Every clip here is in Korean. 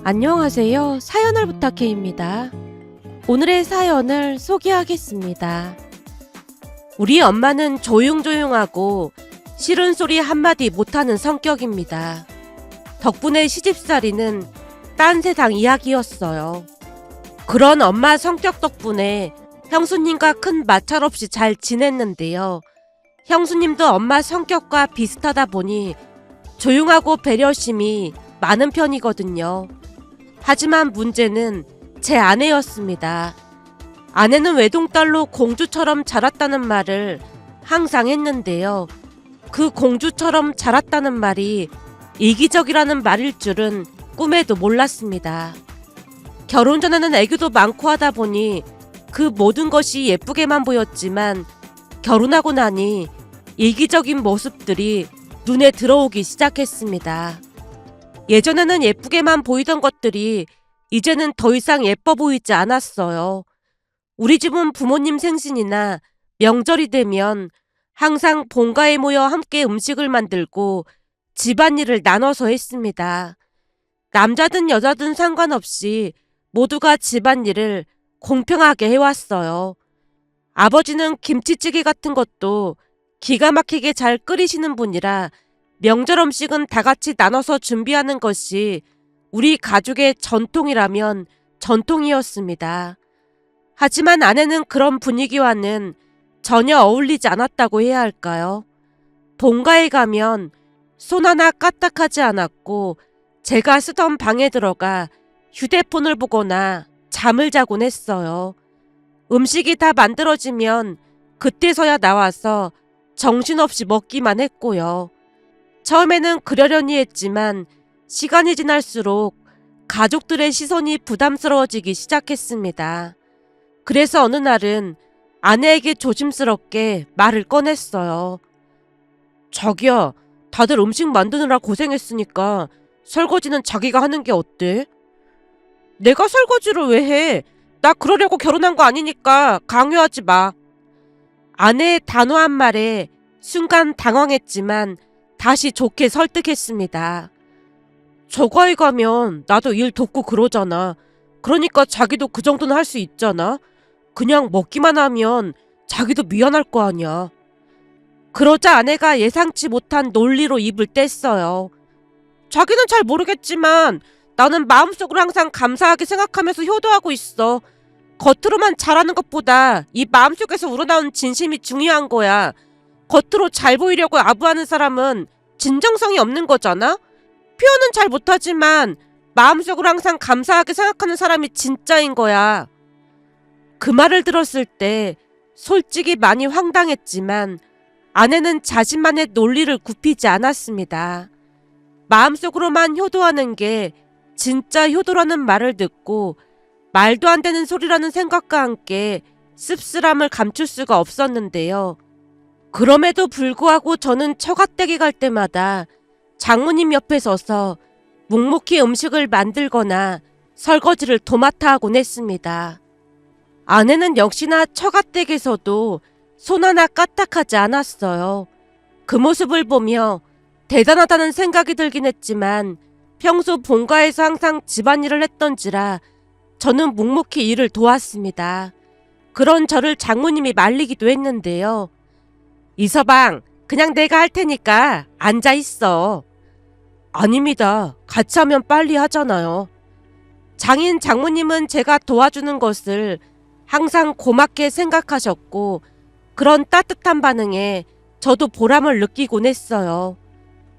안녕하세요. 사연을 부탁해입니다. 오늘의 사연을 소개하겠습니다. 우리 엄마는 조용조용하고 싫은 소리 한마디 못하는 성격입니다. 덕분에 시집살이는 딴 세상 이야기였어요. 그런 엄마 성격 덕분에 형수님과 큰 마찰 없이 잘 지냈는데요. 형수님도 엄마 성격과 비슷하다 보니 조용하고 배려심이 많은 편이거든요. 하지만 문제는 제 아내였습니다. 아내는 외동딸로 공주처럼 자랐다는 말을 항상 했는데요. 그 공주처럼 자랐다는 말이 이기적이라는 말일 줄은 꿈에도 몰랐습니다. 결혼 전에는 애교도 많고 하다 보니 그 모든 것이 예쁘게만 보였지만 결혼하고 나니 이기적인 모습들이 눈에 들어오기 시작했습니다. 예전에는 예쁘게만 보이던 것들이 이제는 더 이상 예뻐 보이지 않았어요. 우리 집은 부모님 생신이나 명절이 되면 항상 본가에 모여 함께 음식을 만들고 집안일을 나눠서 했습니다. 남자든 여자든 상관없이 모두가 집안일을 공평하게 해왔어요. 아버지는 김치찌개 같은 것도 기가 막히게 잘 끓이시는 분이라 명절 음식은 다 같이 나눠서 준비하는 것이 우리 가족의 전통이라면 전통이었습니다. 하지만 아내는 그런 분위기와는 전혀 어울리지 않았다고 해야 할까요? 본가에 가면 손 하나 까딱하지 않았고 제가 쓰던 방에 들어가 휴대폰을 보거나 잠을 자곤 했어요. 음식이 다 만들어지면 그때서야 나와서 정신없이 먹기만 했고요. 처음에는 그러려니 했지만 시간이 지날수록 가족들의 시선이 부담스러워지기 시작했습니다. 그래서 어느 날은 아내에게 조심스럽게 말을 꺼냈어요. 자기야, 다들 음식 만드느라 고생했으니까 설거지는 자기가 하는 게 어때? 내가 설거지를 왜 해? 나 그러려고 결혼한 거 아니니까 강요하지 마. 아내의 단호한 말에 순간 당황했지만 다시 좋게 설득했습니다. 저가에 가면 나도 일 돕고 그러잖아. 그러니까 자기도 그 정도는 할 수 있잖아. 그냥 먹기만 하면 자기도 미안할 거 아니야. 그러자 아내가 예상치 못한 논리로 입을 뗐어요. 자기는 잘 모르겠지만 나는 마음속으로 항상 감사하게 생각하면서 효도하고 있어. 겉으로만 잘하는 것보다 이 마음속에서 우러나오는 진심이 중요한 거야. 겉으로 잘 보이려고 아부하는 사람은 진정성이 없는 거잖아? 표현은 잘 못하지만 마음속으로 항상 감사하게 생각하는 사람이 진짜인 거야. 그 말을 들었을 때 솔직히 많이 황당했지만 아내는 자신만의 논리를 굽히지 않았습니다. 마음속으로만 효도하는 게 진짜 효도라는 말을 듣고 말도 안 되는 소리라는 생각과 함께 씁쓸함을 감출 수가 없었는데요. 그럼에도 불구하고 저는 처갓댁에 갈 때마다 장모님 옆에 서서 묵묵히 음식을 만들거나 설거지를 도맡아 하곤 했습니다. 아내는 역시나 처갓댁에서도 손 하나 까딱하지 않았어요. 그 모습을 보며 대단하다는 생각이 들긴 했지만 평소 본가에서 항상 집안일을 했던지라 저는 묵묵히 일을 도왔습니다. 그런 저를 장모님이 말리기도 했는데요. 이서방, 그냥 내가 할 테니까 앉아 있어. 아닙니다. 같이 하면 빨리 하잖아요. 장인 장모님은 제가 도와주는 것을 항상 고맙게 생각하셨고 그런 따뜻한 반응에 저도 보람을 느끼곤 했어요.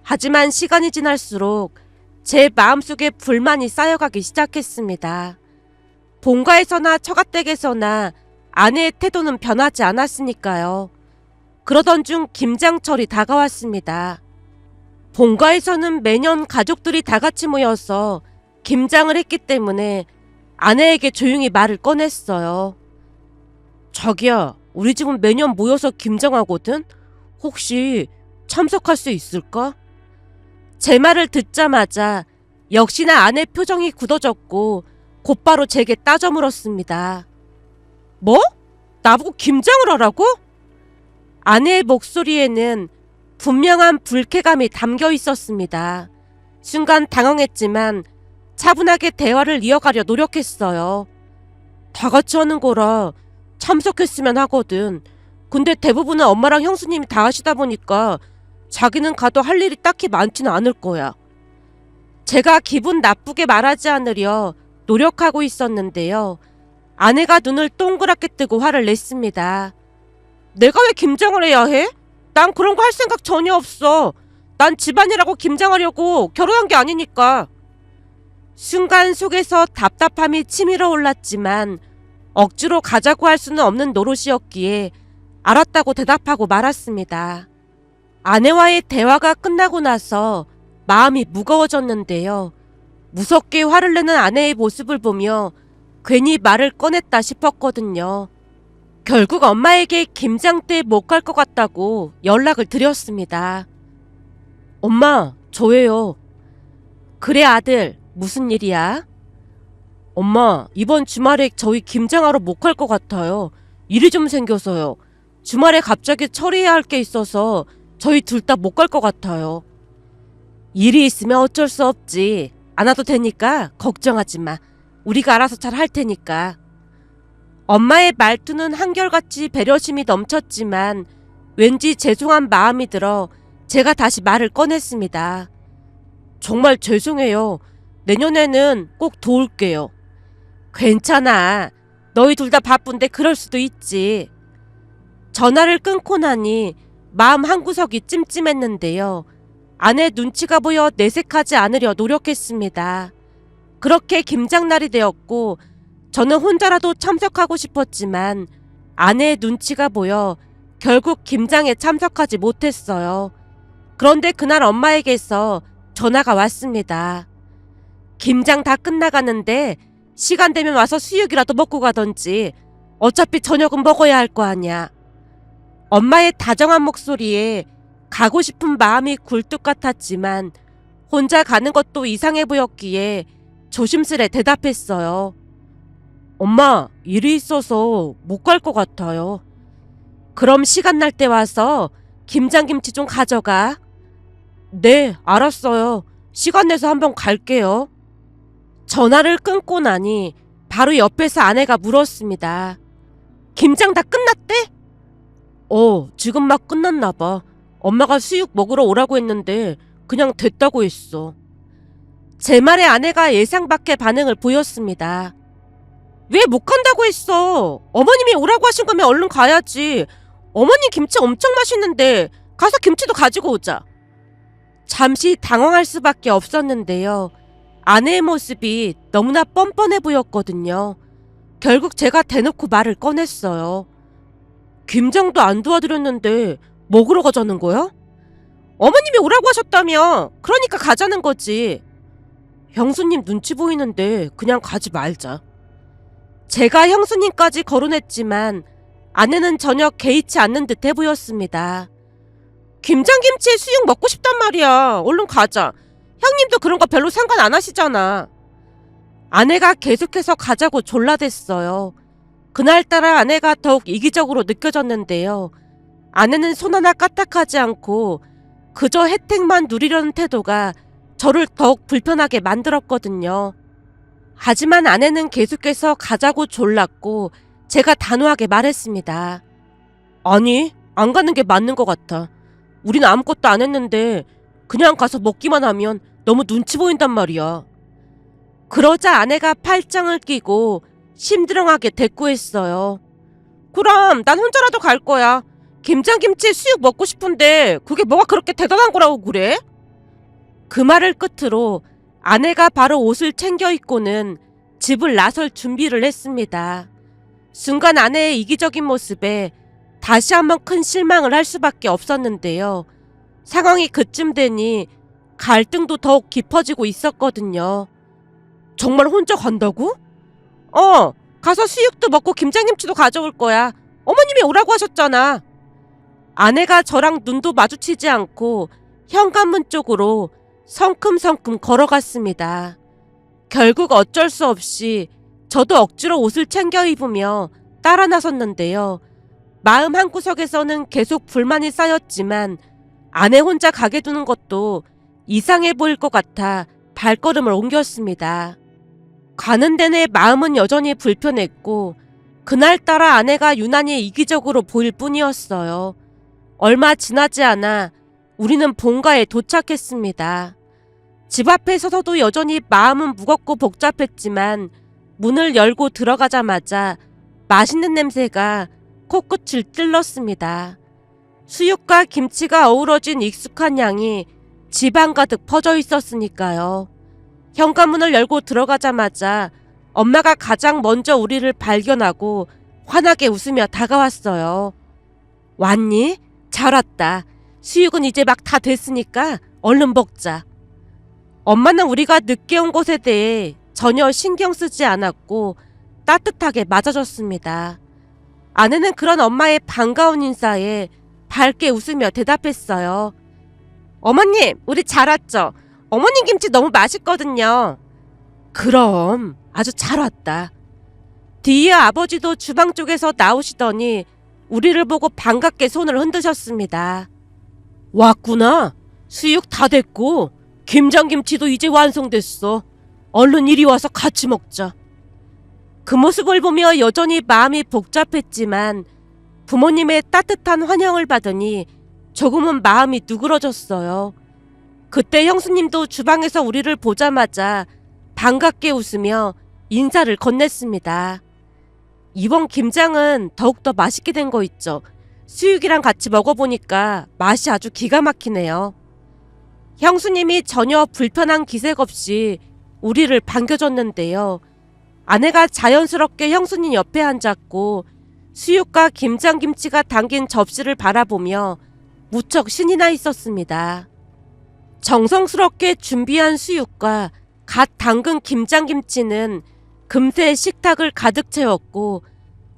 하지만 시간이 지날수록 제 마음속에 불만이 쌓여가기 시작했습니다. 본가에서나 처갓댁에서나 아내의 태도는 변하지 않았으니까요. 그러던 중 김장철이 다가왔습니다. 본가에서는 매년 가족들이 다 같이 모여서 김장을 했기 때문에 아내에게 조용히 말을 꺼냈어요. 자기야, 우리 집은 매년 모여서 김장하거든? 혹시 참석할 수 있을까? 제 말을 듣자마자 역시나 아내 표정이 굳어졌고 곧바로 제게 따져 물었습니다. 뭐? 나보고 김장을 하라고? 아내의 목소리에는 분명한 불쾌감이 담겨 있었습니다. 순간 당황했지만 차분하게 대화를 이어가려 노력했어요. 다 같이 하는 거라 참석했으면 하거든. 근데 대부분은 엄마랑 형수님이 다 하시다 보니까 자기는 가도 할 일이 딱히 많지는 않을 거야. 제가 기분 나쁘게 말하지 않으려 노력하고 있었는데요. 아내가 눈을 동그랗게 뜨고 화를 냈습니다. 내가 왜 김장을 해야 해? 난 그런 거 할 생각 전혀 없어. 난 집안이라고 김장하려고 결혼한 게 아니니까. 순간 속에서 답답함이 치밀어 올랐지만 억지로 가자고 할 수는 없는 노릇이었기에 알았다고 대답하고 말았습니다. 아내와의 대화가 끝나고 나서 마음이 무거워졌는데요. 무섭게 화를 내는 아내의 모습을 보며 괜히 말을 꺼냈다 싶었거든요. 결국 엄마에게 김장 때 못 갈 것 같다고 연락을 드렸습니다. 엄마, 저예요. 그래 아들, 무슨 일이야? 엄마, 이번 주말에 저희 김장하러 못 갈 것 같아요. 일이 좀 생겨서요. 주말에 갑자기 처리해야 할 게 있어서 저희 둘 다 못 갈 것 같아요. 일이 있으면 어쩔 수 없지. 안 와도 되니까 걱정하지 마. 우리가 알아서 잘 할 테니까. 엄마의 말투는 한결같이 배려심이 넘쳤지만 왠지 죄송한 마음이 들어 제가 다시 말을 꺼냈습니다. 정말 죄송해요. 내년에는 꼭 도울게요. 괜찮아. 너희 둘 다 바쁜데 그럴 수도 있지. 전화를 끊고 나니 마음 한구석이 찜찜했는데요. 아내 눈치가 보여 내색하지 않으려 노력했습니다. 그렇게 김장날이 되었고 저는 혼자라도 참석하고 싶었지만 아내의 눈치가 보여 결국 김장에 참석하지 못했어요. 그런데 그날 엄마에게서 전화가 왔습니다. 김장 다 끝나가는데 시간 되면 와서 수육이라도 먹고 가던지. 어차피 저녁은 먹어야 할 거 아냐. 엄마의 다정한 목소리에 가고 싶은 마음이 굴뚝 같았지만 혼자 가는 것도 이상해 보였기에 조심스레 대답했어요. 엄마, 일이 있어서 못 갈 것 같아요. 그럼 시간 날 때 와서 김장김치 좀 가져가. 네, 알았어요. 시간 내서 한번 갈게요. 전화를 끊고 나니 바로 옆에서 아내가 물었습니다. 김장 다 끝났대? 지금 막 끝났나 봐. 엄마가 수육 먹으러 오라고 했는데 그냥 됐다고 했어. 제 말에 아내가 예상 밖의 반응을 보였습니다. 왜 못 간다고 했어? 어머님이 오라고 하신 거면 얼른 가야지. 어머님 김치 엄청 맛있는데 가서 김치도 가지고 오자. 잠시 당황할 수밖에 없었는데요. 아내의 모습이 너무나 뻔뻔해 보였거든요. 결국 제가 대놓고 말을 꺼냈어요. 김장도 안 도와드렸는데 먹으러 가자는 거야? 어머님이 오라고 하셨다며. 그러니까 가자는 거지. 형수님 눈치 보이는데 그냥 가지 말자. 제가 형수님까지 거론했지만 아내는 전혀 개의치 않는 듯해 보였습니다. 김장김치에 수육 먹고 싶단 말이야. 얼른 가자. 형님도 그런 거 별로 상관 안 하시잖아. 아내가 계속해서 가자고 졸라댔어요. 그날따라 아내가 더욱 이기적으로 느껴졌는데요. 아내는 손 하나 까딱하지 않고 그저 혜택만 누리려는 태도가 저를 더욱 불편하게 만들었거든요. 하지만 아내는 계속해서 가자고 졸랐고 제가 단호하게 말했습니다. 아니, 안 가는 게 맞는 것 같아. 우린 아무것도 안 했는데 그냥 가서 먹기만 하면 너무 눈치 보인단 말이야. 그러자 아내가 팔짱을 끼고 심드렁하게 대꾸했어요. 그럼 난 혼자라도 갈 거야. 김장김치에 수육 먹고 싶은데 그게 뭐가 그렇게 대단한 거라고 그래? 그 말을 끝으로 아내가 바로 옷을 챙겨 입고는 집을 나설 준비를 했습니다. 순간 아내의 이기적인 모습에 다시 한번 큰 실망을 할 수밖에 없었는데요. 상황이 그쯤 되니 갈등도 더욱 깊어지고 있었거든요. 정말 혼자 간다고? 가서 수육도 먹고 김장김치도 가져올 거야. 어머님이 오라고 하셨잖아. 아내가 저랑 눈도 마주치지 않고 현관문 쪽으로 성큼성큼 걸어갔습니다. 결국 어쩔 수 없이 저도 억지로 옷을 챙겨 입으며 따라 나섰는데요. 마음 한구석에서는 계속 불만이 쌓였지만 아내 혼자 가게 두는 것도 이상해 보일 것 같아 발걸음을 옮겼습니다. 가는 데내 마음은 여전히 불편했고 그날따라 아내가 유난히 이기적으로 보일 뿐이었어요. 얼마 지나지 않아 우리는 본가에 도착했습니다. 집 앞에 서서도 여전히 마음은 무겁고 복잡했지만 문을 열고 들어가자마자 맛있는 냄새가 코끝을 찔렀습니다. 수육과 김치가 어우러진 익숙한 향이 집안 가득 퍼져 있었으니까요. 현관문을 열고 들어가자마자 엄마가 가장 먼저 우리를 발견하고 환하게 웃으며 다가왔어요. 왔니? 잘 왔다. 수육은 이제 막 다 됐으니까 얼른 먹자. 엄마는 우리가 늦게 온 것에 대해 전혀 신경 쓰지 않았고 따뜻하게 맞아줬습니다. 아내는 그런 엄마의 반가운 인사에 밝게 웃으며 대답했어요. 어머님, 우리 잘 왔죠? 어머님 김치 너무 맛있거든요. 그럼 아주 잘 왔다. 뒤이어 아버지도 주방 쪽에서 나오시더니 우리를 보고 반갑게 손을 흔드셨습니다. 왔구나. 수육 다 됐고 김장김치도 이제 완성됐어. 얼른 이리 와서 같이 먹자. 그 모습을 보며 여전히 마음이 복잡했지만 부모님의 따뜻한 환영을 받으니 조금은 마음이 누그러졌어요. 그때 형수님도 주방에서 우리를 보자마자 반갑게 웃으며 인사를 건넸습니다. 이번 김장은 더욱더 맛있게 된 거 있죠. 수육이랑 같이 먹어보니까 맛이 아주 기가 막히네요. 형수님이 전혀 불편한 기색 없이 우리를 반겨줬는데요. 아내가 자연스럽게 형수님 옆에 앉았고 수육과 김장김치가 담긴 접시를 바라보며 무척 신이 나 있었습니다. 정성스럽게 준비한 수육과 갓 담근 김장김치는 금세 식탁을 가득 채웠고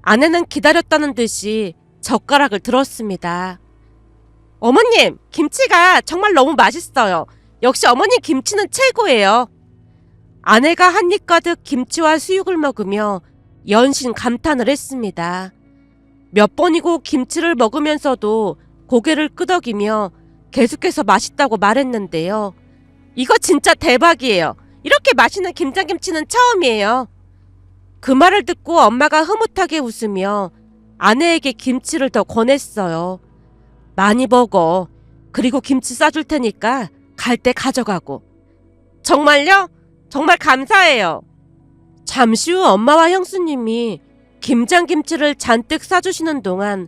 아내는 기다렸다는 듯이 젓가락을 들었습니다. 어머님, 김치가 정말 너무 맛있어요. 역시 어머님 김치는 최고예요. 아내가 한 입 가득 김치와 수육을 먹으며 연신 감탄을 했습니다. 몇 번이고 김치를 먹으면서도 고개를 끄덕이며 계속해서 맛있다고 말했는데요. 이거 진짜 대박이에요. 이렇게 맛있는 김장김치는 처음이에요. 그 말을 듣고 엄마가 흐뭇하게 웃으며 아내에게 김치를 더 권했어요. 많이 먹어. 그리고 김치 싸줄 테니까 갈 때 가져가고. 정말요? 정말 감사해요. 잠시 후 엄마와 형수님이 김장김치를 잔뜩 싸주시는 동안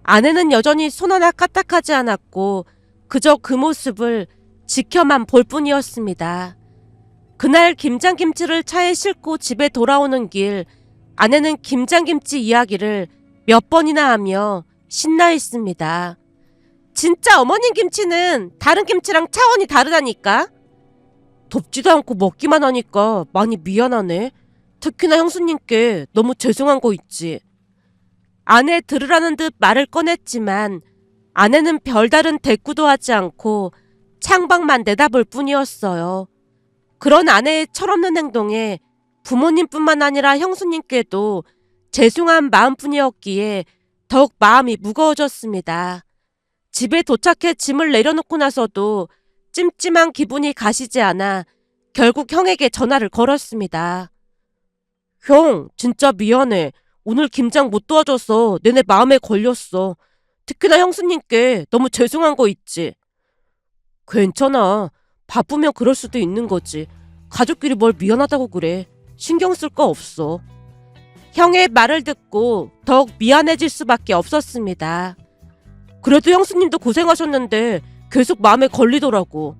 아내는 여전히 손 하나 까딱하지 않았고 그저 그 모습을 지켜만 볼 뿐이었습니다. 그날 김장김치를 차에 싣고 집에 돌아오는 길 아내는 김장김치 이야기를 몇 번이나 하며 신나했습니다. 진짜 어머님 김치는 다른 김치랑 차원이 다르다니까. 덥지도 않고 먹기만 하니까 많이 미안하네. 특히나 형수님께 너무 죄송한 거 있지. 아내 들으라는 듯 말을 꺼냈지만 아내는 별다른 대꾸도 하지 않고 창밖만 내다볼 뿐이었어요. 그런 아내의 철없는 행동에 부모님뿐만 아니라 형수님께도 죄송한 마음뿐이었기에 더욱 마음이 무거워졌습니다. 집에 도착해 짐을 내려놓고 나서도 찜찜한 기분이 가시지 않아 결국 형에게 전화를 걸었습니다. 형, 진짜 미안해. 오늘 김장 못 도와줘서 내내 마음에 걸렸어. 특히나 형수님께 너무 죄송한 거 있지. 괜찮아. 바쁘면 그럴 수도 있는 거지. 가족끼리 뭘 미안하다고 그래. 신경 쓸 거 없어. 형의 말을 듣고 더욱 미안해질 수밖에 없었습니다. 그래도 형수님도 고생하셨는데 계속 마음에 걸리더라고.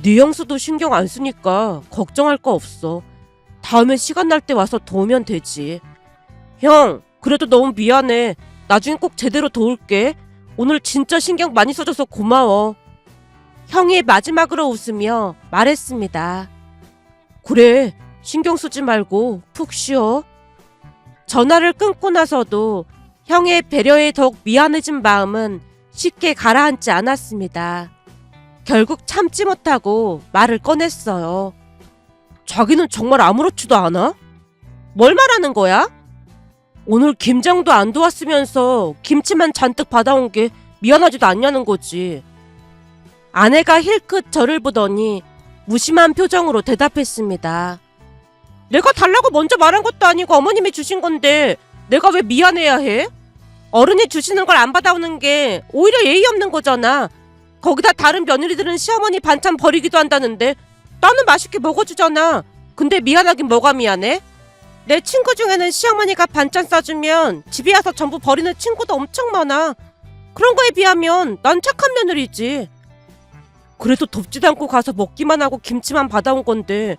네 형수도 신경 안 쓰니까 걱정할 거 없어. 다음에 시간 날 때 와서 도우면 되지. 형, 그래도 너무 미안해. 나중에 꼭 제대로 도울게. 오늘 진짜 신경 많이 써줘서 고마워. 형이 마지막으로 웃으며 말했습니다. 그래, 신경 쓰지 말고 푹 쉬어. 전화를 끊고 나서도 형의 배려에 더욱 미안해진 마음은 쉽게 가라앉지 않았습니다. 결국 참지 못하고 말을 꺼냈어요. 자기는 정말 아무렇지도 않아? 뭘 말하는 거야? 오늘 김장도 안 도왔으면서 김치만 잔뜩 받아온 게 미안하지도 않냐는 거지. 아내가 힐끗 저를 보더니 무심한 표정으로 대답했습니다. 내가 달라고 먼저 말한 것도 아니고 어머님이 주신 건데 내가 왜 미안해야 해? 어른이 주시는 걸 안 받아오는 게 오히려 예의 없는 거잖아. 거기다 다른 며느리들은 시어머니 반찬 버리기도 한다는데 나는 맛있게 먹어주잖아. 근데 미안하긴 뭐가 미안해? 내 친구 중에는 시어머니가 반찬 싸주면 집에 와서 전부 버리는 친구도 엄청 많아. 그런 거에 비하면 난 착한 며느리지. 그래도 덥지도 않고 가서 먹기만 하고 김치만 받아온 건데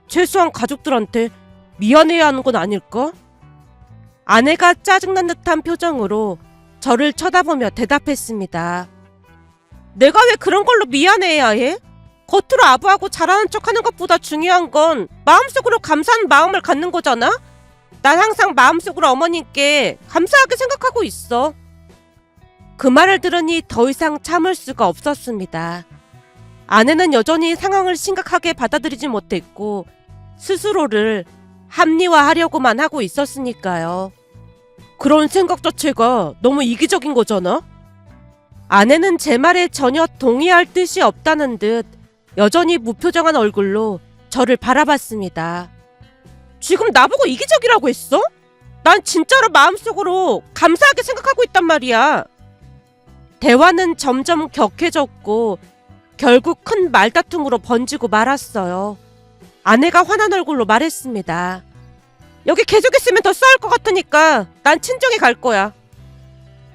최소한 가족들한테 미안해야 하는 건 아닐까? 아내가 짜증난 듯한 표정으로 저를 쳐다보며 대답했습니다. 내가 왜 그런 걸로 미안해야 해? 겉으로 아부하고 잘하는 척하는 것보다 중요한 건 마음속으로 감사하는 마음을 갖는 거잖아? 난 항상 마음속으로 어머님께 감사하게 생각하고 있어. 그 말을 들으니 더 이상 참을 수가 없었습니다. 아내는 여전히 상황을 심각하게 받아들이지 못했고 스스로를 합리화하려고만 하고 있었으니까요. 그런 생각 자체가 너무 이기적인 거잖아? 아내는 제 말에 전혀 동의할 뜻이 없다는 듯 여전히 무표정한 얼굴로 저를 바라봤습니다. 지금 나보고 이기적이라고 했어? 난 진짜로 마음속으로 감사하게 생각하고 있단 말이야. 대화는 점점 격해졌고 결국 큰 말다툼으로 번지고 말았어요. 아내가 화난 얼굴로 말했습니다. 여기 계속 있으면 더 싸울 것 같으니까 난 친정에 갈 거야.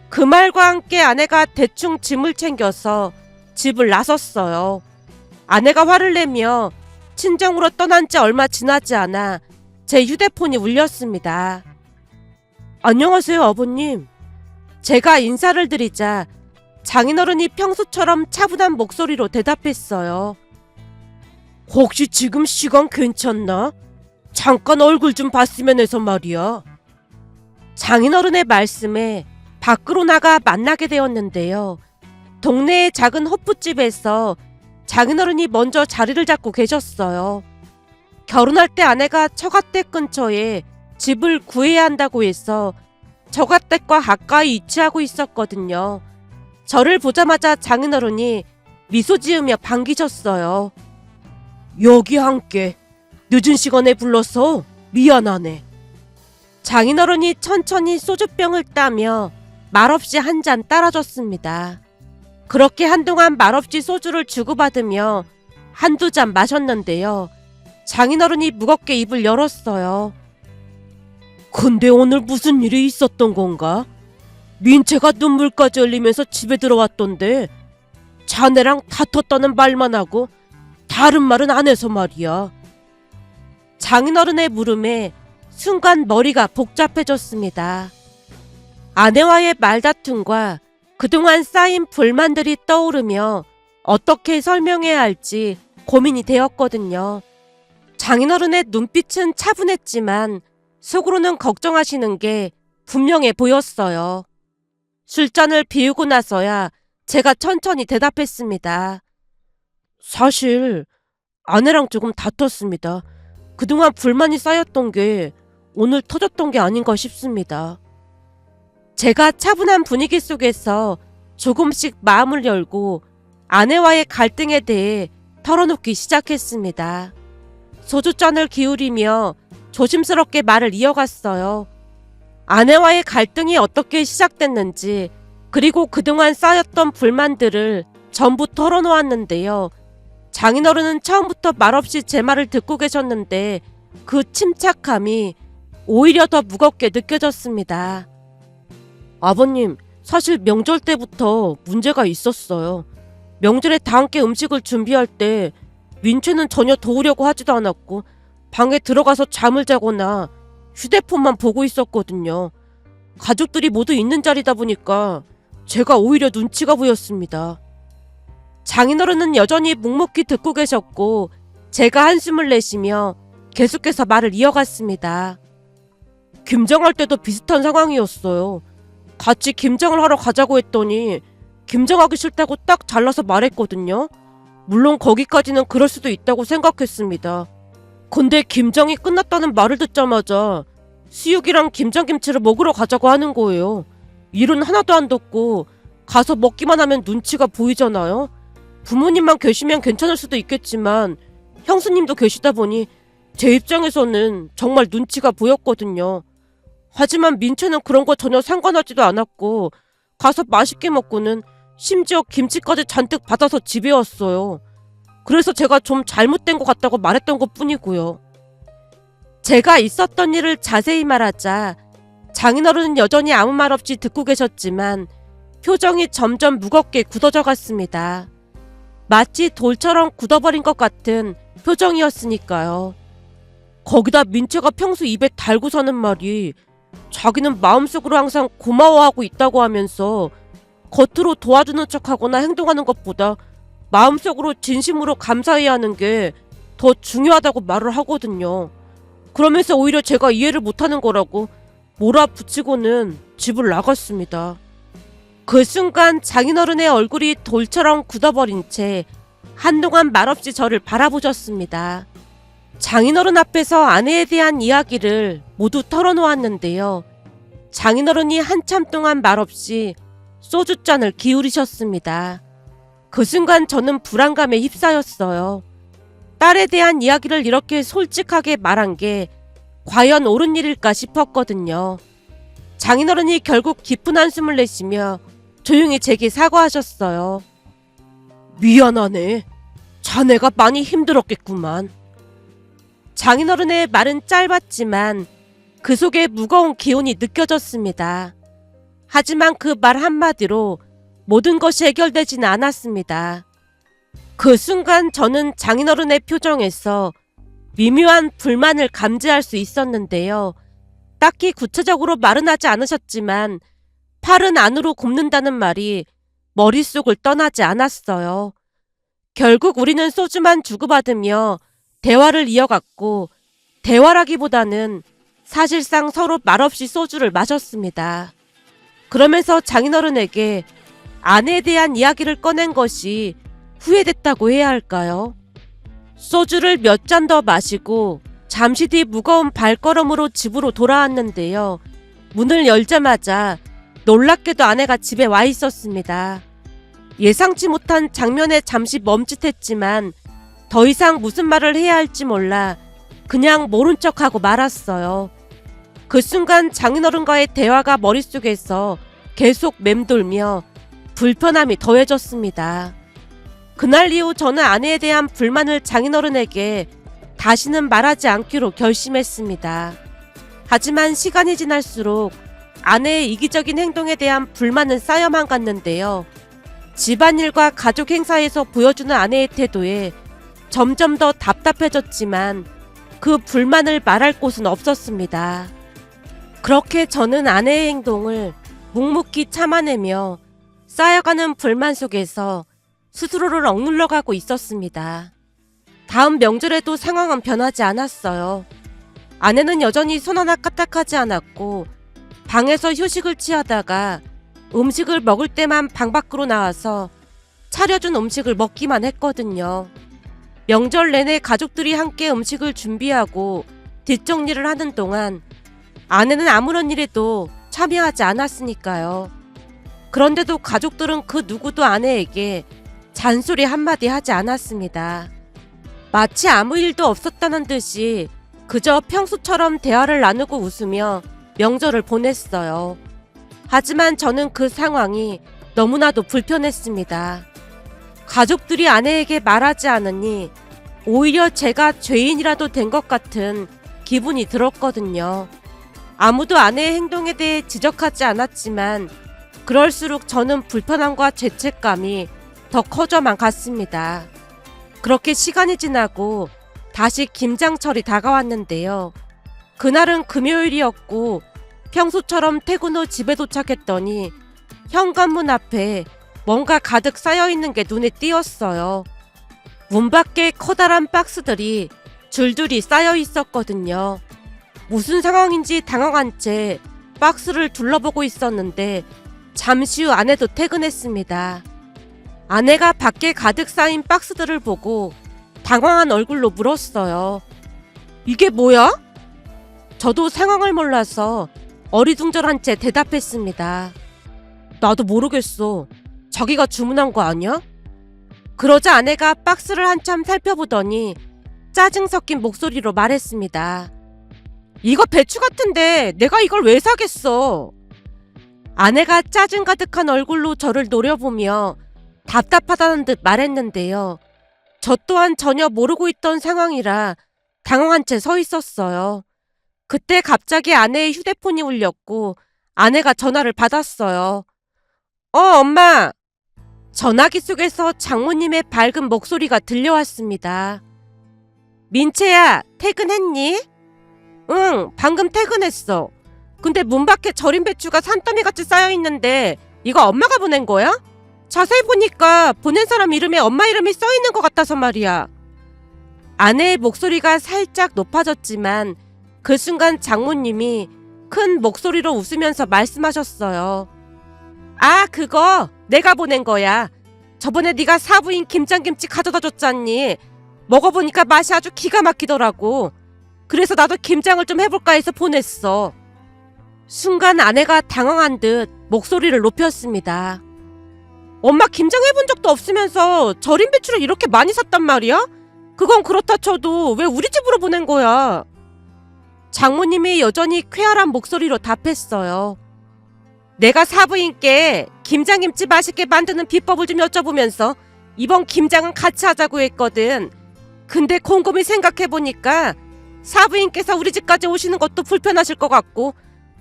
그 말과 함께 아내가 대충 짐을 챙겨서 집을 나섰어요. 아내가 화를 내며 친정으로 떠난 지 얼마 지나지 않아 제 휴대폰이 울렸습니다. 안녕하세요, 아버님. 제가 인사를 드리자 장인어른이 평소처럼 차분한 목소리로 대답했어요. 혹시 지금 시간 괜찮나? 잠깐 얼굴 좀 봤으면 해서 말이야. 장인어른의 말씀에 밖으로 나가 만나게 되었는데요. 동네의 작은 호프집에서 장인어른이 먼저 자리를 잡고 계셨어요. 결혼할 때 아내가 처가댁 근처에 집을 구해야 한다고 해서 처가댁과 가까이 위치하고 있었거든요. 저를 보자마자 장인어른이 미소 지으며 반기셨어요. 여기 함께 늦은 시간에 불러서 미안하네. 장인어른이 천천히 소주병을 따며 말없이 한 잔 따라줬습니다. 그렇게 한동안 말없이 소주를 주고받으며 한두 잔 마셨는데요. 장인어른이 무겁게 입을 열었어요. 근데 오늘 무슨 일이 있었던 건가? 민채가 눈물까지 흘리면서 집에 들어왔던데 자네랑 다퉜다는 말만 하고 다른 말은 안 해서 말이야. 장인어른의 물음에 순간 머리가 복잡해졌습니다. 아내와의 말다툼과 그동안 쌓인 불만들이 떠오르며 어떻게 설명해야 할지 고민이 되었거든요. 장인어른의 눈빛은 차분했지만 속으로는 걱정하시는 게 분명해 보였어요. 술잔을 비우고 나서야 제가 천천히 대답했습니다. 사실 아내랑 조금 다퉜습니다. 그동안 불만이 쌓였던 게 오늘 터졌던 게 아닌가 싶습니다. 제가 차분한 분위기 속에서 조금씩 마음을 열고 아내와의 갈등에 대해 털어놓기 시작했습니다. 소주잔을 기울이며 조심스럽게 말을 이어갔어요. 아내와의 갈등이 어떻게 시작됐는지 그리고 그동안 쌓였던 불만들을 전부 털어놓았는데요. 장인어른은 처음부터 말없이 제 말을 듣고 계셨는데 그 침착함이 오히려 더 무겁게 느껴졌습니다. 아버님, 사실 명절 때부터 문제가 있었어요. 명절에 다 함께 음식을 준비할 때 민채는 전혀 도우려고 하지도 않았고 방에 들어가서 잠을 자거나 휴대폰만 보고 있었거든요. 가족들이 모두 있는 자리다 보니까 제가 오히려 눈치가 보였습니다. 장인어른은 여전히 묵묵히 듣고 계셨고 제가 한숨을 내쉬며 계속해서 말을 이어갔습니다. 김장할 때도 비슷한 상황이었어요. 같이 김장을 하러 가자고 했더니 김장하기 싫다고 딱 잘라서 말했거든요. 물론 거기까지는 그럴 수도 있다고 생각했습니다. 근데 김장이 끝났다는 말을 듣자마자 수육이랑 김장김치를 먹으러 가자고 하는 거예요. 일은 하나도 안 뒀고 가서 먹기만 하면 눈치가 보이잖아요. 부모님만 계시면 괜찮을 수도 있겠지만 형수님도 계시다 보니 제 입장에서는 정말 눈치가 보였거든요. 하지만 민채는 그런 거 전혀 상관하지도 않았고 가서 맛있게 먹고는 심지어 김치까지 잔뜩 받아서 집에 왔어요. 그래서 제가 좀 잘못된 것 같다고 말했던 것 뿐이고요. 제가 있었던 일을 자세히 말하자 장인어른은 여전히 아무 말 없이 듣고 계셨지만 표정이 점점 무겁게 굳어져 갔습니다. 마치 돌처럼 굳어버린 것 같은 표정이었으니까요. 거기다 민채가 평소 입에 달고서는 말이 자기는 마음속으로 항상 고마워하고 있다고 하면서 겉으로 도와주는 척하거나 행동하는 것보다 마음속으로 진심으로 감사해야 하는 게 더 중요하다고 말을 하거든요. 그러면서 오히려 제가 이해를 못하는 거라고 몰아붙이고는 집을 나갔습니다. 그 순간 장인어른의 얼굴이 돌처럼 굳어버린 채 한동안 말없이 저를 바라보셨습니다. 장인어른 앞에서 아내에 대한 이야기를 모두 털어놓았는데요. 장인어른이 한참 동안 말없이 소주잔을 기울이셨습니다. 그 순간 저는 불안감에 휩싸였어요. 딸에 대한 이야기를 이렇게 솔직하게 말한 게 과연 옳은 일일까 싶었거든요. 장인어른이 결국 깊은 한숨을 내쉬며 조용히 제게 사과하셨어요. 미안하네. 자네가 많이 힘들었겠구만. 장인어른의 말은 짧았지만 그 속에 무거운 기운이 느껴졌습니다. 하지만 그 말 한마디로 모든 것이 해결되지는 않았습니다. 그 순간 저는 장인어른의 표정에서 미묘한 불만을 감지할 수 있었는데요. 딱히 구체적으로 말은 하지 않으셨지만 팔은 안으로 굽는다는 말이 머릿속을 떠나지 않았어요. 결국 우리는 소주만 주고받으며 대화를 이어갔고 대화라기보다는 사실상 서로 말없이 소주를 마셨습니다. 그러면서 장인어른에게 아내에 대한 이야기를 꺼낸 것이 후회됐다고 해야 할까요? 소주를 몇 잔 더 마시고 잠시 뒤 무거운 발걸음으로 집으로 돌아왔는데요. 문을 열자마자 놀랍게도 아내가 집에 와 있었습니다. 예상치 못한 장면에 잠시 멈칫했지만 더 이상 무슨 말을 해야 할지 몰라 그냥 모른 척하고 말았어요. 그 순간 장인어른과의 대화가 머릿속에서 계속 맴돌며 불편함이 더해졌습니다. 그날 이후 저는 아내에 대한 불만을 장인어른에게 다시는 말하지 않기로 결심했습니다. 하지만 시간이 지날수록 아내의 이기적인 행동에 대한 불만은 쌓여만 갔는데요. 집안일과 가족 행사에서 보여주는 아내의 태도에 점점 더 답답해졌지만 그 불만을 말할 곳은 없었습니다. 그렇게 저는 아내의 행동을 묵묵히 참아내며 쌓여가는 불만 속에서 스스로를 억눌러가고 있었습니다. 다음 명절에도 상황은 변하지 않았어요. 아내는 여전히 손 하나 까딱하지 않았고 방에서 휴식을 취하다가 음식을 먹을 때만 방 밖으로 나와서 차려준 음식을 먹기만 했거든요. 명절 내내 가족들이 함께 음식을 준비하고 뒷정리를 하는 동안 아내는 아무런 일에도 참여하지 않았으니까요. 그런데도 가족들은 그 누구도 아내에게 잔소리 한마디 하지 않았습니다. 마치 아무 일도 없었다는 듯이 그저 평소처럼 대화를 나누고 웃으며 명절을 보냈어요. 하지만 저는 그 상황이 너무나도 불편했습니다. 가족들이 아내에게 말하지 않으니 오히려 제가 죄인이라도 된 것 같은 기분이 들었거든요. 아무도 아내의 행동에 대해 지적하지 않았지만 그럴수록 저는 불편함과 죄책감이 더 커져만 갔습니다. 그렇게 시간이 지나고 다시 김장철이 다가왔는데요. 그날은 금요일이었고 평소처럼 퇴근 후 집에 도착했더니 현관문 앞에 뭔가 가득 쌓여있는 게 눈에 띄었어요. 문 밖에 커다란 박스들이 줄줄이 쌓여 있었거든요. 무슨 상황인지 당황한 채 박스를 둘러보고 있었는데 잠시 후 아내도 퇴근했습니다. 아내가 밖에 가득 쌓인 박스들을 보고 당황한 얼굴로 물었어요. 이게 뭐야? 저도 상황을 몰라서 어리둥절한 채 대답했습니다. 나도 모르겠어. 자기가 주문한 거 아니야? 그러자 아내가 박스를 한참 살펴보더니 짜증 섞인 목소리로 말했습니다. 이거 배추 같은데 내가 이걸 왜 사겠어? 아내가 짜증 가득한 얼굴로 저를 노려보며 답답하다는 듯 말했는데요. 저 또한 전혀 모르고 있던 상황이라 당황한 채 서 있었어요. 그때 갑자기 아내의 휴대폰이 울렸고 아내가 전화를 받았어요. 엄마! 전화기 속에서 장모님의 밝은 목소리가 들려왔습니다. 민채야, 퇴근했니? 응, 방금 퇴근했어. 근데 문 밖에 절인 배추가 산더미같이 쌓여있는데 이거 엄마가 보낸 거야? 자세히 보니까 보낸 사람 이름에 엄마 이름이 써있는 것 같아서 말이야. 아내의 목소리가 살짝 높아졌지만 그 순간 장모님이 큰 목소리로 웃으면서 말씀하셨어요. 아, 그거 내가 보낸 거야. 저번에 네가 사부인 김장김치 가져다 줬잖니. 먹어보니까 맛이 아주 기가 막히더라고. 그래서 나도 김장을 좀 해볼까 해서 보냈어. 순간 아내가 당황한 듯 목소리를 높였습니다. 엄마 김장 해본 적도 없으면서 절인 배추를 이렇게 많이 샀단 말이야? 그건 그렇다 쳐도 왜 우리 집으로 보낸 거야? 장모님이 여전히 쾌활한 목소리로 답했어요. 내가 사부인께 김장김치 맛있게 만드는 비법을 좀 여쭤보면서 이번 김장은 같이 하자고 했거든. 근데 곰곰이 생각해보니까 사부인께서 우리 집까지 오시는 것도 불편하실 것 같고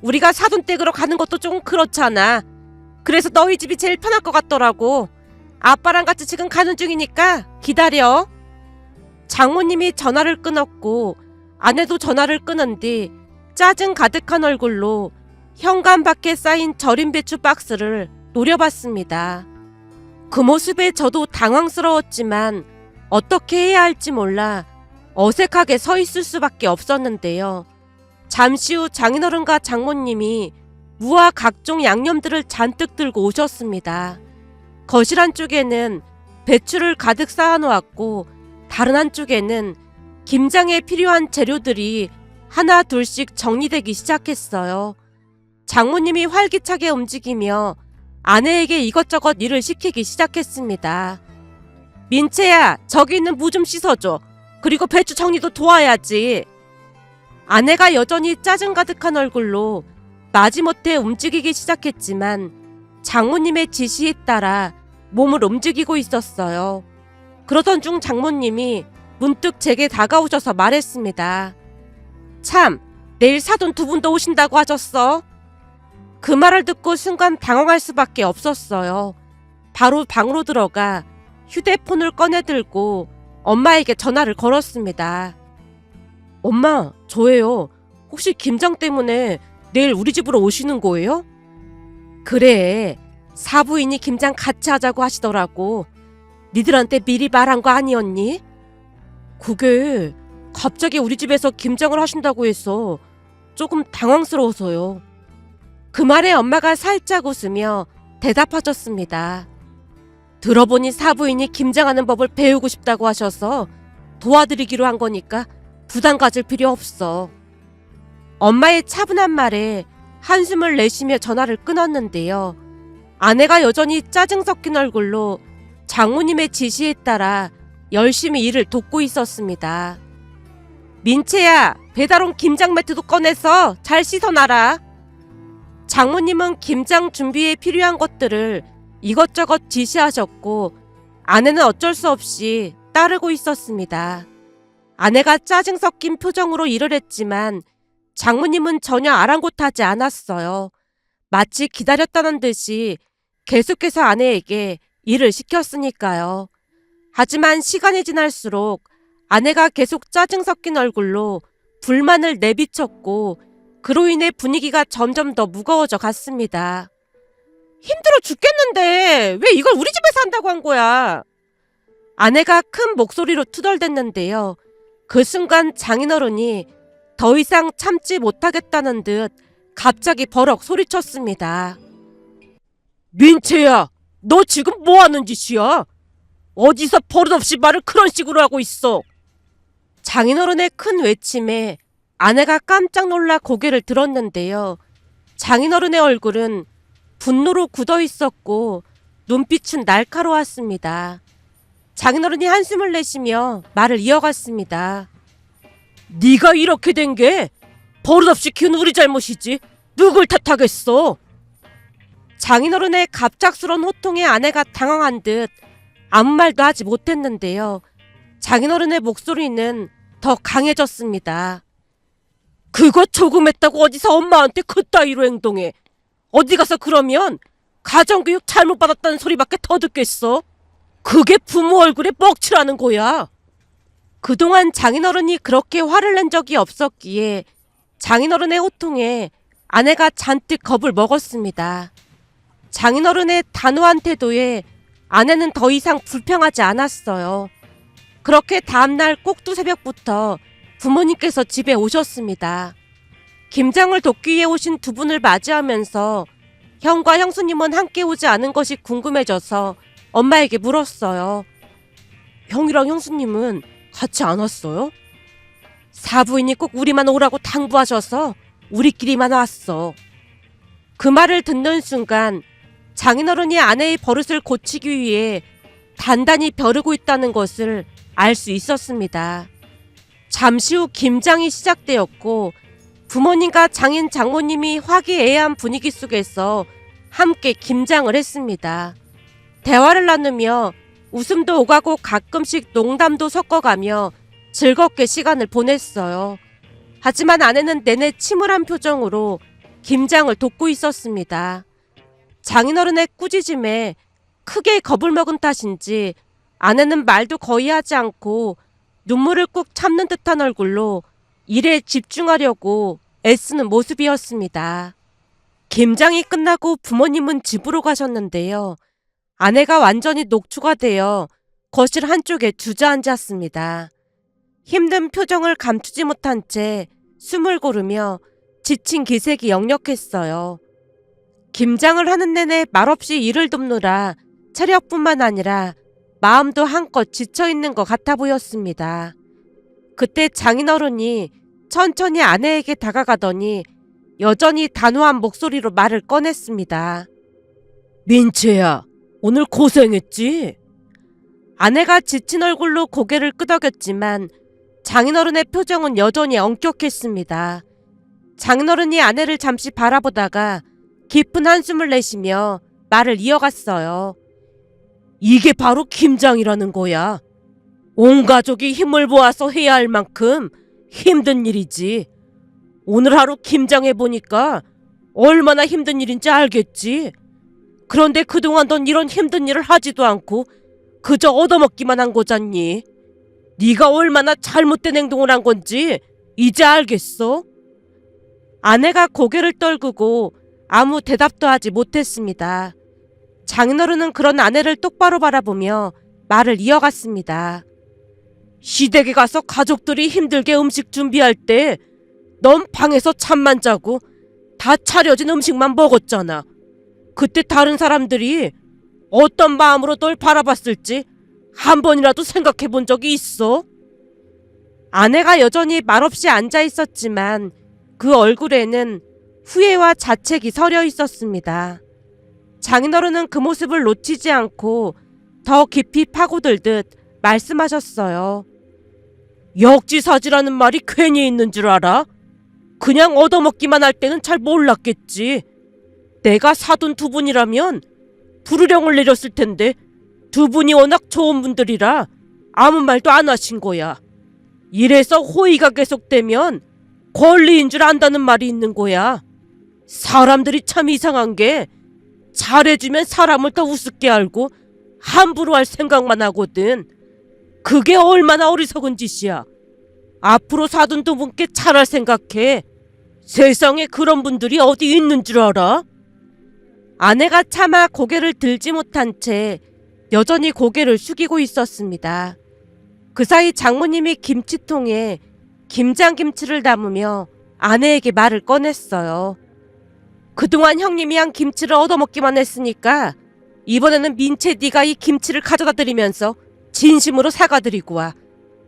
우리가 사돈댁으로 가는 것도 좀 그렇잖아. 그래서 너희 집이 제일 편할 것 같더라고. 아빠랑 같이 지금 가는 중이니까 기다려. 장모님이 전화를 끊었고 아내도 전화를 끊은 뒤 짜증 가득한 얼굴로 현관 밖에 쌓인 절인 배추 박스를 노려봤습니다. 그 모습에 저도 당황스러웠지만 어떻게 해야 할지 몰라 어색하게 서 있을 수밖에 없었는데요. 잠시 후 장인어른과 장모님이 무와 각종 양념들을 잔뜩 들고 오셨습니다. 거실 한쪽에는 배추를 가득 쌓아놓았고 다른 한쪽에는 김장에 필요한 재료들이 하나 둘씩 정리되기 시작했어요. 장모님이 활기차게 움직이며 아내에게 이것저것 일을 시키기 시작했습니다. 민채야, 저기 있는 무 좀 씻어줘. 그리고 배추 정리도 도와야지. 아내가 여전히 짜증 가득한 얼굴로 마지못해 움직이기 시작했지만 장모님의 지시에 따라 몸을 움직이고 있었어요. 그러던 중 장모님이 문득 제게 다가오셔서 말했습니다. 참, 내일 사돈 두 분도 오신다고 하셨어? 그 말을 듣고 순간 당황할 수밖에 없었어요. 바로 방으로 들어가 휴대폰을 꺼내 들고 엄마에게 전화를 걸었습니다. 엄마, 저예요. 혹시 김장 때문에 내일 우리 집으로 오시는 거예요? 그래, 사부인이 김장 같이 하자고 하시더라고. 니들한테 미리 말한 거 아니었니? 그게 갑자기 우리 집에서 김장을 하신다고 해서 조금 당황스러워서요. 그 말에 엄마가 살짝 웃으며 대답하셨습니다. 들어보니 사부인이 김장하는 법을 배우고 싶다고 하셔서 도와드리기로 한 거니까 부담 가질 필요 없어. 엄마의 차분한 말에 한숨을 내쉬며 전화를 끊었는데요. 아내가 여전히 짜증 섞인 얼굴로 장모님의 지시에 따라 열심히 일을 돕고 있었습니다. 민채야, 배달온 김장 매트도 꺼내서 잘 씻어놔라. 장모님은 김장 준비에 필요한 것들을 이것저것 지시하셨고 아내는 어쩔 수 없이 따르고 있었습니다. 아내가 짜증 섞인 표정으로 일을 했지만 장모님은 전혀 아랑곳하지 않았어요. 마치 기다렸다는 듯이 계속해서 아내에게 일을 시켰으니까요. 하지만 시간이 지날수록 아내가 계속 짜증 섞인 얼굴로 불만을 내비쳤고 그로 인해 분위기가 점점 더 무거워져 갔습니다. 힘들어 죽겠는데 왜 이걸 우리 집에서 한다고 한 거야? 아내가 큰 목소리로 투덜댔는데요. 그 순간 장인어른이 더 이상 참지 못하겠다는 듯 갑자기 버럭 소리쳤습니다. 민채야, 너 지금 뭐 하는 짓이야? 어디서 버릇없이 말을 그런 식으로 하고 있어? 장인어른의 큰 외침에 아내가 깜짝 놀라 고개를 들었는데요. 장인어른의 얼굴은 분노로 굳어 있었고 눈빛은 날카로웠습니다. 장인어른이 한숨을 내쉬며 말을 이어갔습니다. 네가 이렇게 된 게 버릇없이 키운 우리 잘못이지 누굴 탓하겠어. 장인어른의 갑작스런 호통에 아내가 당황한 듯 아무 말도 하지 못했는데요. 장인어른의 목소리는 더 강해졌습니다. 그거 조금 했다고 어디서 엄마한테 그따위로 행동해. 어디 가서 그러면 가정교육 잘못받았다는 소리밖에 더 듣겠어. 그게 부모 얼굴에 뻑칠하는 거야. 그동안 장인어른이 그렇게 화를 낸 적이 없었기에 장인어른의 호통에 아내가 잔뜩 겁을 먹었습니다. 장인어른의 단호한 태도에 아내는 더 이상 불평하지 않았어요. 그렇게 다음날 꼭두 새벽부터 부모님께서 집에 오셨습니다. 김장을 돕기 위해 오신 두 분을 맞이하면서 형과 형수님은 함께 오지 않은 것이 궁금해져서 엄마에게 물었어요. 형이랑 형수님은 같이 안 왔어요? 사부인이 꼭 우리만 오라고 당부하셔서 우리끼리만 왔어. 그 말을 듣는 순간 장인어른이 아내의 버릇을 고치기 위해 단단히 벼르고 있다는 것을 알 수 있었습니다. 잠시 후 김장이 시작되었고 부모님과 장인 장모님이 화기애애한 분위기 속에서 함께 김장을 했습니다. 대화를 나누며 웃음도 오가고 가끔씩 농담도 섞어가며 즐겁게 시간을 보냈어요. 하지만 아내는 내내 침울한 표정으로 김장을 돕고 있었습니다. 장인어른의 꾸짖음에 크게 겁을 먹은 탓인지 아내는 말도 거의 하지 않고 눈물을 꾹 참는 듯한 얼굴로 일에 집중하려고 애쓰는 모습이었습니다. 김장이 끝나고 부모님은 집으로 가셨는데요. 아내가 완전히 녹초가 되어 거실 한쪽에 주저앉았습니다. 힘든 표정을 감추지 못한 채 숨을 고르며 지친 기색이 역력했어요. 김장을 하는 내내 말없이 일을 돕느라 체력뿐만 아니라 마음도 한껏 지쳐있는 것 같아 보였습니다. 그때 장인어른이 천천히 아내에게 다가가더니 여전히 단호한 목소리로 말을 꺼냈습니다. 민채야, 오늘 고생했지? 아내가 지친 얼굴로 고개를 끄덕였지만 장인어른의 표정은 여전히 엄격했습니다. 장인어른이 아내를 잠시 바라보다가 깊은 한숨을 내쉬며 말을 이어갔어요. 이게 바로 김장이라는 거야. 온 가족이 힘을 모아서 해야 할 만큼 힘든 일이지. 오늘 하루 김장해보니까 얼마나 힘든 일인지 알겠지. 그런데 그동안 넌 이런 힘든 일을 하지도 않고 그저 얻어먹기만 한 거잖니. 네가 얼마나 잘못된 행동을 한 건지 이제 알겠어? 아내가 고개를 떨구고 아무 대답도 하지 못했습니다. 장인어른은 그런 아내를 똑바로 바라보며 말을 이어갔습니다. 시댁에 가서 가족들이 힘들게 음식 준비할 때 넌 방에서 잠만 자고 다 차려진 음식만 먹었잖아. 그때 다른 사람들이 어떤 마음으로 널 바라봤을지 한 번이라도 생각해 본 적이 있어? 아내가 여전히 말없이 앉아 있었지만 그 얼굴에는 후회와 자책이 서려 있었습니다. 장인어른은 그 모습을 놓치지 않고 더 깊이 파고들듯 말씀하셨어요. 역지사지라는 말이 괜히 있는 줄 알아? 그냥 얻어먹기만 할 때는 잘 몰랐겠지. 내가 사돈 두 분이라면 부르령을 내렸을 텐데 두 분이 워낙 좋은 분들이라 아무 말도 안 하신 거야. 이래서 호의가 계속되면 권리인 줄 안다는 말이 있는 거야. 사람들이 참 이상한 게 잘해주면 사람을 더 우습게 알고 함부로 할 생각만 하거든. 그게 얼마나 어리석은 짓이야. 앞으로 사돈 두 분께 잘할 생각해. 세상에 그런 분들이 어디 있는 줄 알아? 아내가 차마 고개를 들지 못한 채 여전히 고개를 숙이고 있었습니다. 그 사이 장모님이 김치통에 김장김치를 담으며 아내에게 말을 꺼냈어요. 그동안 형님이 한 김치를 얻어먹기만 했으니까 이번에는 민채 네가 이 김치를 가져다 드리면서 진심으로 사과드리고 와.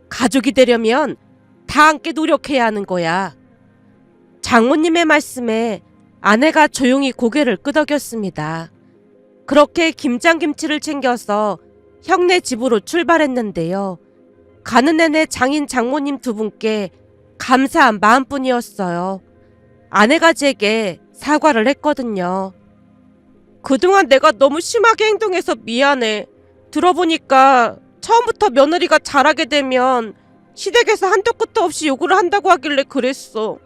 가족이 되려면 다 함께 노력해야 하는 거야. 장모님의 말씀에 아내가 조용히 고개를 끄덕였습니다. 그렇게 김장김치를 챙겨서 형네 집으로 출발했는데요. 가는 내내 장인 장모님 두 분께 감사한 마음뿐이었어요. 아내가 제게 사과를 했거든요. 그동안 내가 너무 심하게 행동해서 미안해. 들어보니까 처음부터 며느리가 잘하게 되면 시댁에서 한도 끝도 없이 요구를 한다고 하길래 그랬어.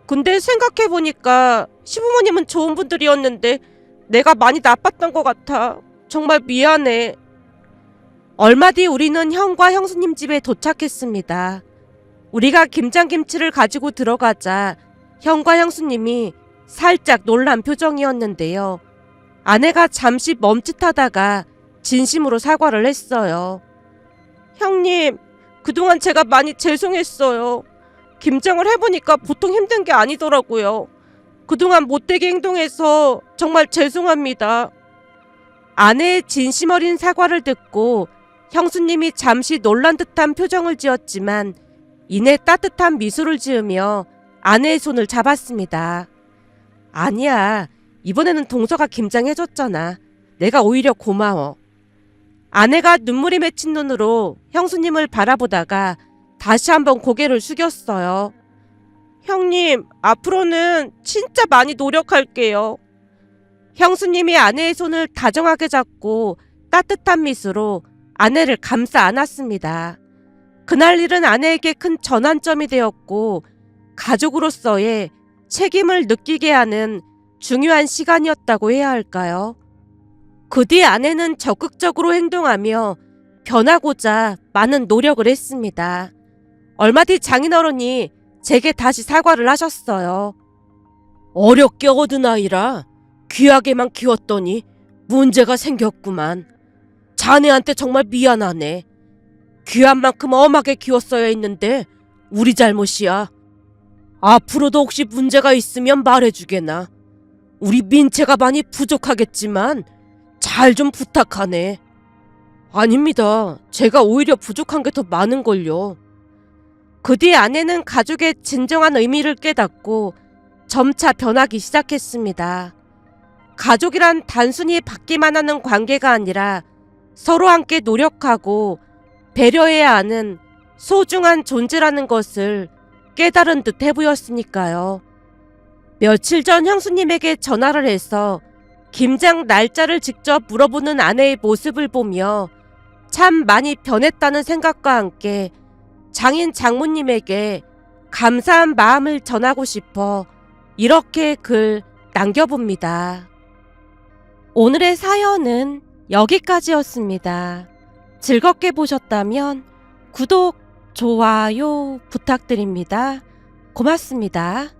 근데 생각해보니까 시부모님은 좋은 분들이었는데 내가 많이 나빴던 것 같아. 정말 미안해. 얼마 뒤 우리는 형과 형수님 집에 도착했습니다. 우리가 김장김치를 가지고 들어가자 형과 형수님이 살짝 놀란 표정이었는데요. 아내가 잠시 멈칫하다가 진심으로 사과를 했어요. 형님, 그동안 제가 많이 죄송했어요. 김장을 해보니까 보통 힘든 게 아니더라고요. 그동안 못되게 행동해서 정말 죄송합니다. 아내의 진심 어린 사과를 듣고 형수님이 잠시 놀란 듯한 표정을 지었지만 이내 따뜻한 미소를 지으며 아내의 손을 잡았습니다. 아니야, 이번에는 동서가 김장해줬잖아. 내가 오히려 고마워. 아내가 눈물이 맺힌 눈으로 형수님을 바라보다가 다시 한번 고개를 숙였어요. 형님, 앞으로는 진짜 많이 노력할게요. 형수님이 아내의 손을 다정하게 잡고 따뜻한 미소로 아내를 감싸 안았습니다. 그날 일은 아내에게 큰 전환점이 되었고 가족으로서의 책임을 느끼게 하는 중요한 시간이었다고 해야 할까요? 그 뒤 아내는 적극적으로 행동하며 변하고자 많은 노력을 했습니다. 얼마 뒤 장인어른이 제게 다시 사과를 하셨어요. 어렵게 얻은 아이라 귀하게만 키웠더니 문제가 생겼구만. 자네한테 정말 미안하네. 귀한 만큼 엄하게 키웠어야 했는데 우리 잘못이야. 앞으로도 혹시 문제가 있으면 말해주게나. 우리 민채가 많이 부족하겠지만 잘 좀 부탁하네. 아닙니다. 제가 오히려 부족한 게 더 많은걸요. 그 뒤 아내는 가족의 진정한 의미를 깨닫고 점차 변하기 시작했습니다. 가족이란 단순히 받기만 하는 관계가 아니라 서로 함께 노력하고 배려해야 하는 소중한 존재라는 것을 깨달은 듯 해보였으니까요. 며칠 전 형수님에게 전화를 해서 김장 날짜를 직접 물어보는 아내의 모습을 보며 참 많이 변했다는 생각과 함께 장인 장모님에게 감사한 마음을 전하고 싶어 이렇게 글 남겨봅니다. 오늘의 사연은 여기까지였습니다. 즐겁게 보셨다면 구독, 좋아요 부탁드립니다. 고맙습니다.